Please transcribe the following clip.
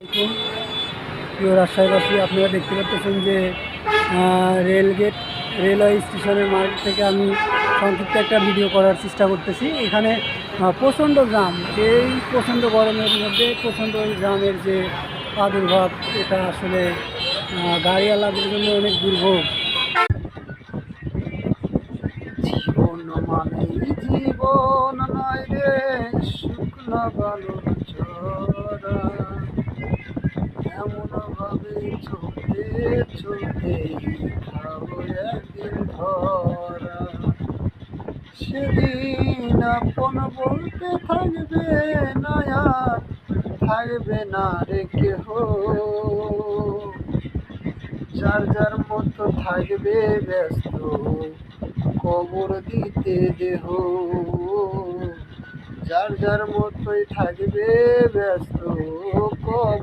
দেখুন, প্রিয় রাজশাহীবাসী, আপনারা দেখতে পাচ্ছেন যে রেলওয়ে স্টেশনের মাঠ থেকে আমি সংক্ষিপ্ত একটা ভিডিও করার চেষ্টা করতেছি। এখানে প্রচণ্ড জাম, এই প্রচণ্ড গরমের মধ্যে প্রচণ্ড জামের যে প্রাদুর্ভাব, এটা আসলে গাড়িওয়ালাদের জন্য অনেক দুর্ভোগ। জীবন মানেই জীবন নয় রে, শুকনো বালুর চরা, এমন ভাবে চলতে চলতে খাবো একদিন ধরা। সেদিন আপন বলতে থাকবে না, আর থাকবে না রে কেহ, যার যার মতো থাকবে ব্যস্ত কবর দিতে দেহ, যার যার মতোই থাকবে ব্যস্ত কবর